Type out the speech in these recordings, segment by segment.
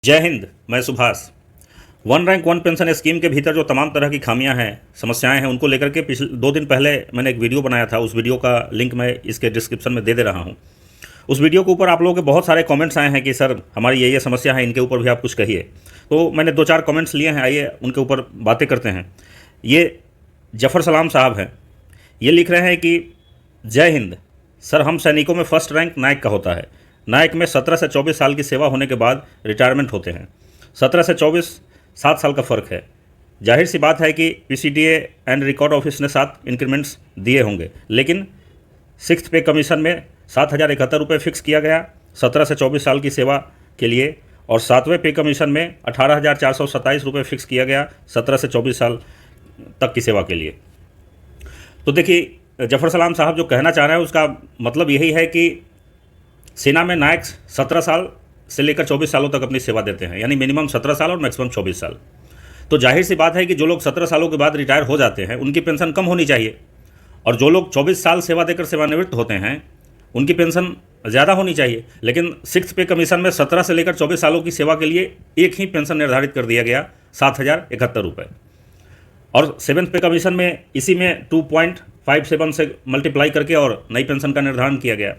जय हिंद। मैं Subhash. One rank one pension scheme के भीतर जो तमाम तरह की खामियां हैं, समस्याएं हैं, उनको लेकर के पिछले 2 दिन पहले मैंने एक वीडियो बनाया था। उस वीडियो का लिंक मैं इसके डिस्क्रिप्शन में दे रहा हूं। उस वीडियो के ऊपर आप लोगों के बहुत सारे कमेंट्स आए हैं कि सर हमारी ये समस्या है, इनके ऊपर भी आप कुछ कहिए। तो मैंने 2-4 कमेंट्स लिए हैं, आइए उनके ऊपर बातें करते हैं। ये जफ़र सलाम साहब हैं, ये लिख रहे हैं कि जय हिंद सर, हम सैनिकों में फर्स्ट रैंक नायक का होता है। नायक में 17 से 24 साल की सेवा होने के बाद रिटायरमेंट होते हैं। 17 से 24 7 साल का फ़र्क है। जाहिर सी बात है कि पीसीडीए एंड रिकॉर्ड ऑफिस ने 7 इंक्रीमेंट्स दिए होंगे, लेकिन 6th पे कमीशन में 7,071 रुपये फिक्स किया गया 17 से 24 साल की सेवा के लिए, और 7वें पे कमीशन में 18,427 रुपये फिक्स किया गया 17 से 24 साल तक की सेवा के लिए। तो देखिए, जफ़र सलाम साहब जो कहना चाह रहे हैं उसका मतलब यही है कि सेना में नायक 17 साल से लेकर 24 सालों तक अपनी सेवा देते हैं, यानी मिनिमम 17 साल और मैक्सिमम 24 साल। तो जाहिर सी बात है कि जो लोग 17 सालों के बाद रिटायर हो जाते हैं उनकी पेंशन कम होनी चाहिए, और जो लोग 24 साल सेवा देकर सेवानिवृत्त होते हैं उनकी पेंशन ज़्यादा होनी चाहिए। लेकिन 6th पे कमीशन में 17 से लेकर 24 सालों की सेवा के लिए एक ही पेंशन निर्धारित कर दिया गया 7,071 रुपये, और 7th पे कमीशन में इसी में 2.57 से मल्टीप्लाई करके और नई पेंशन का निर्धारण किया गया।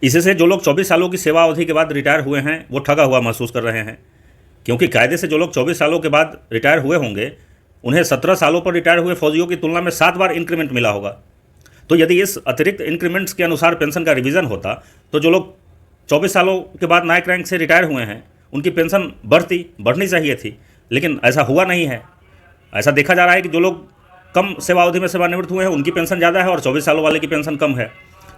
इसी से जो लोग 24 सालों की सेवा अवधि के बाद रिटायर हुए हैं वो ठगा हुआ महसूस कर रहे हैं, क्योंकि कायदे से जो लोग 24 सालों के बाद रिटायर हुए होंगे उन्हें 17 सालों पर रिटायर हुए फौजियों की तुलना में 7 बार इंक्रीमेंट मिला होगा। तो यदि इस अतिरिक्त इंक्रीमेंट्स के अनुसार पेंशन का रिवीजन होता तो जो लोग 24 सालों के बाद नायक रैंक से रिटायर हुए हैं उनकी पेंशन बढ़नी चाहिए थी, लेकिन ऐसा हुआ नहीं है। ऐसा देखा जा रहा है कि जो लोग कम सेवा अवधि में सेवानिवृत्त हुए हैं उनकी पेंशन ज़्यादा है और 24 सालों वाले की पेंशन कम है।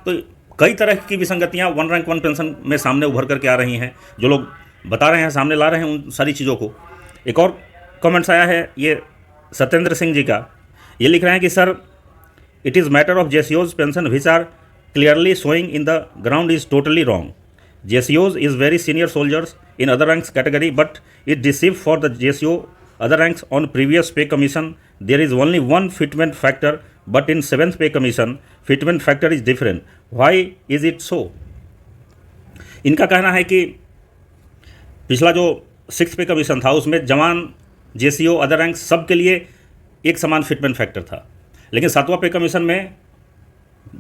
तो कई तरह की विसंगतियां वन रैंक वन पेंशन में सामने उभर करके आ रही हैं। जो लोग बता रहे हैं, सामने ला रहे हैं उन सारी चीज़ों को। एक और कमेंट्स आया है ये सत्येंद्र सिंह जी का, ये लिख रहे हैं कि sir it is matter of जेसीओज pension which are clearly showing in the ground is totally wrong. जेसीओज is very senior soldiers in other ranks category, but it receive for the JCO other ranks on previous pay commission there is only one fitment factor, but in 7th pay commission fitment factor is different. Why is it so? इनका कहना है कि पिछला जो 6th पे commission था उसमें जवान, जेसीओ, अदर रैंक सब के लिए एक समान फिटमेंट फैक्टर था, लेकिन 7वां पे कमीशन में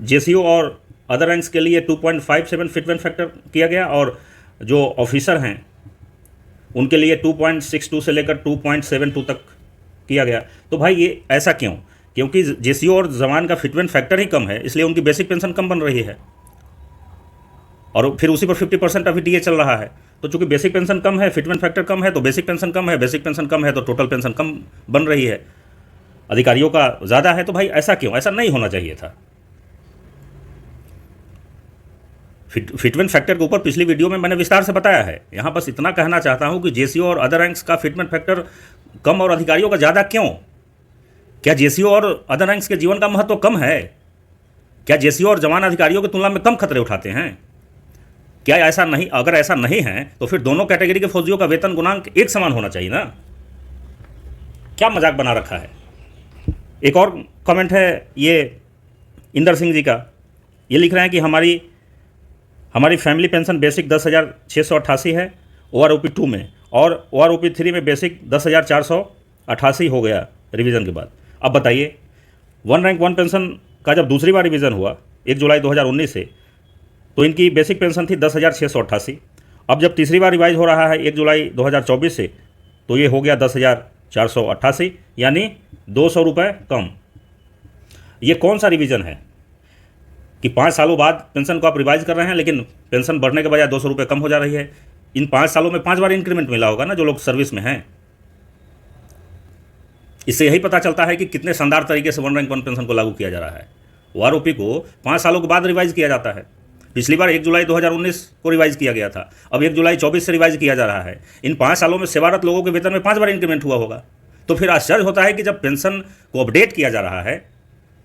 जेसीओ और अदर रैंक्स के लिए 2.57 फिटमेंट फैक्टर किया गया, और जो ऑफिसर हैं उनके लिए 2.62 से लेकर 2.72 तक किया गया। तो भाई ये ऐसा क्यों? क्योंकि जेसीओ और जवान का फिटमेंट फैक्टर ही कम है, इसलिए उनकी बेसिक पेंशन कम बन रही है, और फिर उसी पर 50% अभी डीए चल रहा है। तो चूंकि बेसिक पेंशन कम है, फिटमेंट फैक्टर कम है, तो बेसिक पेंशन कम है, बेसिक पेंशन कम है तो टोटल पेंशन कम बन रही है, अधिकारियों का ज़्यादा है। तो भाई ऐसा क्यों? ऐसा नहीं होना चाहिए था। फिटमेंट फैक्टर के ऊपर पिछली वीडियो में मैंने विस्तार से बताया है। यहाँ बस इतना कहना चाहता हूँ कि जेसीओ और अदर रैंक्स का फिटमेंट फैक्टर कम और अधिकारियों का ज़्यादा क्यों? क्या जेसीओ और अदर रैंक्स के जीवन का महत्व कम है? क्या जेसीओ और जवान अधिकारियों की तुलना में कम खतरे उठाते हैं? क्या ऐसा नहीं? अगर ऐसा नहीं है तो फिर दोनों कैटेगरी के फौजियों का वेतन गुणांक एक समान होना चाहिए ना। क्या मजाक बना रखा है। एक और कमेंट है ये इंदर सिंह जी का, ये लिख रहे हैं कि हमारी फैमिली पेंशन बेसिक 10,688 है OROP 2 में, और OROP 3 में बेसिक 10,488 हो गया रिवीजन के बाद। अब बताइए, वन रैंक वन पेंशन का जब दूसरी बार रिवीजन हुआ 1 जुलाई 2019 से, तो इनकी बेसिक पेंशन थी 10,688। अब जब तीसरी बार रिवाइज हो रहा है 1 जुलाई 2024 से, तो ये हो गया 10,488, यानी 200 रुपये कम। ये कौन सा रिवीजन है कि 5 सालों बाद पेंशन को आप रिवाइज कर रहे हैं, लेकिन पेंशन बढ़ने के बजाय 200 रुपये कम हो जा रही है? इन 5 सालों में 5 बार इंक्रीमेंट मिला होगा ना जो लोग सर्विस में हैं। इससे यही पता चलता है कि कितने शानदार तरीके से वन रैंक वन पेंशन को लागू किया जा रहा है। OROP को 5 सालों के बाद रिवाइज किया जाता है। पिछली बार 1 जुलाई 2019 को रिवाइज किया गया था, अब 1 जुलाई 24 से रिवाइज किया जा रहा है। इन 5 सालों में सेवारत लोगों के वेतन में 5 बार इंक्रीमेंट हुआ होगा। तो फिर आश्चर्य होता है कि जब पेंशन को अपडेट किया जा रहा है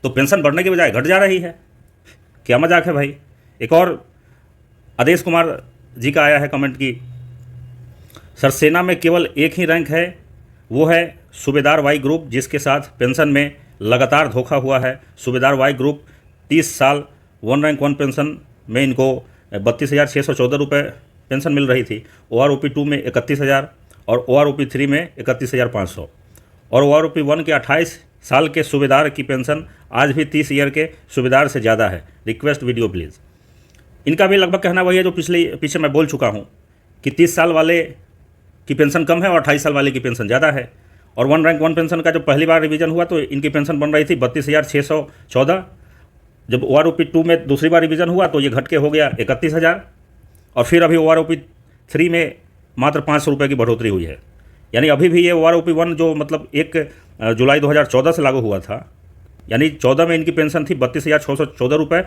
तो पेंशन बढ़ने के बजाय घट जा रही है। क्या मजाक है भाई। एक और आदेश कुमार जी का आया है कमेंट की, सर सेना में केवल एक ही रैंक है, वो है सूबेदार वाई ग्रुप, जिसके साथ पेंशन में लगातार धोखा हुआ है। सूबेदार वाई ग्रुप 30 साल वन रैंक वन पेंशन में इनको 32,614 रुपये पेंशन मिल रही थी, OROP-2 में 31,000 और OROP-3 में 31,500 और OROP-1 के 28 साल के सूबेदार की पेंशन आज भी 30 ईयर के सूबेदार से ज़्यादा है। Request video please. इनका भी लगभग कहना वही है जो पीछे मैं बोल चुका हूँ कि 30 साल वाले की पेंशन कम है और 28 साल वाले की पेंशन ज़्यादा है। और 1 रैंक 1 पेंशन का जब पहली बार रिवीजन हुआ तो इनकी पेंशन बन रही थी 32,614। जब OROP-2 में दूसरी बार रिवीजन हुआ तो ये घट के हो गया 31,000 और फिर अभी OROP-3 में मात्र 500 रुपये की बढ़ोतरी हुई है। यानी अभी भी ये OROP-1 जो मतलब 1 जुलाई 2014 से लागू हुआ था, यानी 14 में इनकी पेंशन थी 32,614 रुपये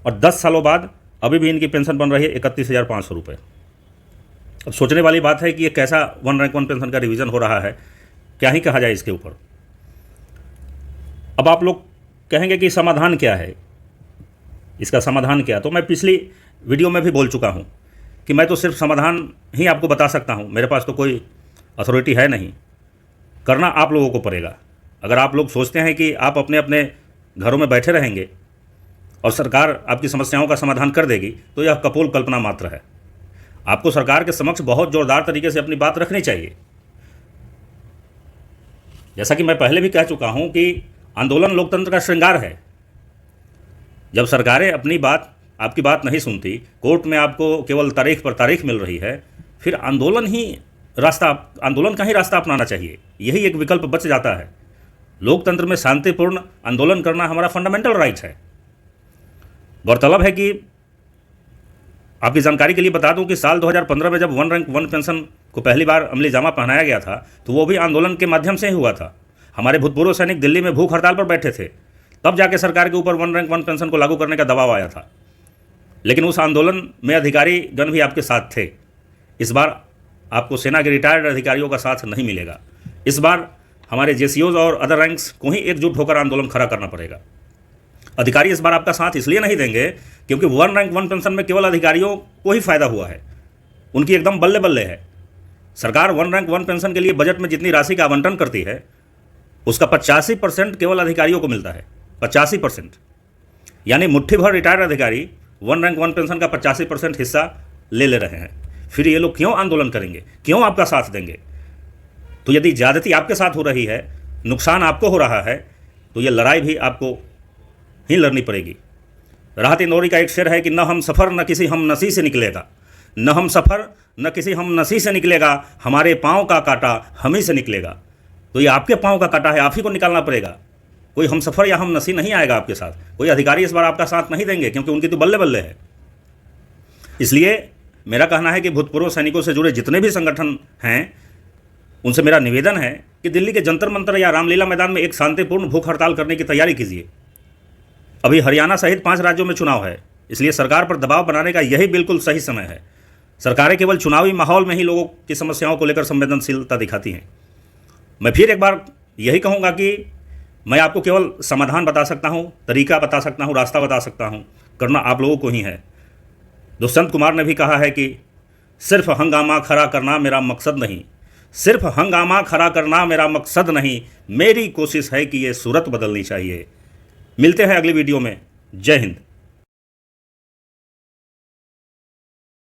और 10 सालों बाद अभी भी इनकी पेंशन बन रही है 31,500 रुपये। अब सोचने वाली बात है कि ये कैसा 1 रैंक 1 पेंशन का रिवीजन हो रहा है, क्या ही कहा जाए इसके ऊपर। अब आप लोग कहेंगे कि समाधान क्या है, इसका समाधान क्या? तो मैं पिछली वीडियो में भी बोल चुका हूँ कि मैं तो सिर्फ समाधान ही आपको बता सकता हूँ, मेरे पास तो कोई अथॉरिटी है नहीं। करना आप लोगों को पड़ेगा। अगर आप लोग सोचते हैं कि आप अपने अपने घरों में बैठे रहेंगे और सरकार आपकी समस्याओं का समाधान कर देगी तो यह कपोल कल्पना मात्र है। आपको सरकार के समक्ष बहुत जोरदार तरीके से अपनी बात रखनी चाहिए। जैसा कि मैं पहले भी कह चुका हूं कि आंदोलन लोकतंत्र का श्रृंगार है। जब सरकारें अपनी बात, आपकी बात नहीं सुनती, कोर्ट में आपको केवल तारीख पर तारीख मिल रही है, फिर आंदोलन का ही रास्ता अपनाना चाहिए। यही एक विकल्प बच जाता है। लोकतंत्र में शांतिपूर्ण आंदोलन करना हमारा फंडामेंटल राइट है। गौरतलब है कि आपकी जानकारी के लिए बता दूं कि साल 2015 में जब 1 रैंक 1 पेंशन को पहली बार अमली जामा पहनाया गया था तो वो भी आंदोलन के माध्यम से ही हुआ था। हमारे भूतपूर्व सैनिक दिल्ली में भूख हड़ताल पर बैठे थे, तब जाके सरकार के ऊपर 1 रैंक 1 पेंशन को लागू करने का दबाव आया था। लेकिन उस आंदोलन में अधिकारीगण भी आपके साथ थे। इस बार आपको सेना के रिटायर्ड अधिकारियों का साथ नहीं मिलेगा। इस बार हमारे JCOs और अदर रैंक्स को ही एकजुट होकर आंदोलन खड़ा करना पड़ेगा। अधिकारी इस बार आपका साथ इसलिए नहीं देंगे क्योंकि 1 रैंक 1 पेंशन में केवल अधिकारियों को ही फायदा हुआ है, उनकी एकदम बल्ले बल्ले है। सरकार 1 रैंक 1 पेंशन के लिए बजट में जितनी राशि का आवंटन करती है उसका 85% केवल अधिकारियों को मिलता है। 85%, यानी मुट्ठी भर रिटायर्ड अधिकारी 1 रैंक 1 पेंशन का 85% हिस्सा ले रहे हैं। फिर ये लोग क्यों आंदोलन करेंगे, क्यों आपका साथ देंगे? तो यदि ज़्यादती आपके साथ हो रही है, नुकसान आपको हो रहा है, तो ये लड़ाई भी आपको ही लड़नी पड़ेगी। राहत इंदौरी का एक शेर है कि न हम सफ़र न किसी हम नसी से निकलेगा, न हम सफ़र न किसी हम नसी से निकलेगा, हमारे पाँव का कांटा हम ही से निकलेगा। तो ये आपके पाँव का कांटा है, आप ही को निकालना पड़ेगा। कोई हम सफ़र या हम नसी नहीं आएगा आपके साथ। कोई अधिकारी इस बार आपका साथ नहीं देंगे क्योंकि उनकी तो बल्ले बल्ले है। इसलिए मेरा कहना है कि भूतपूर्व सैनिकों से जुड़े जितने भी संगठन हैं उनसे मेरा निवेदन है कि दिल्ली के जंतर मंतर या रामलीला मैदान में एक शांतिपूर्ण भूख हड़ताल करने की तैयारी कीजिए। अभी हरियाणा सहित 5 राज्यों में चुनाव है, इसलिए सरकार पर दबाव बनाने का यही बिल्कुल सही समय है। सरकारें केवल चुनावी माहौल में ही लोगों की समस्याओं को लेकर संवेदनशीलता दिखाती हैं। मैं फिर एक बार यही कहूँगा कि मैं आपको केवल समाधान बता सकता हूँ, तरीका बता सकता हूँ, रास्ता बता सकता हूँ, करना आप लोगों को ही है। दुष्यंत कुमार ने भी कहा है कि सिर्फ हंगामा खड़ा करना मेरा मकसद नहीं, सिर्फ हंगामा खड़ा करना मेरा मकसद नहीं, मेरी कोशिश है कि ये सूरत बदलनी चाहिए। मिलते हैं अगली वीडियो में। जय हिंद।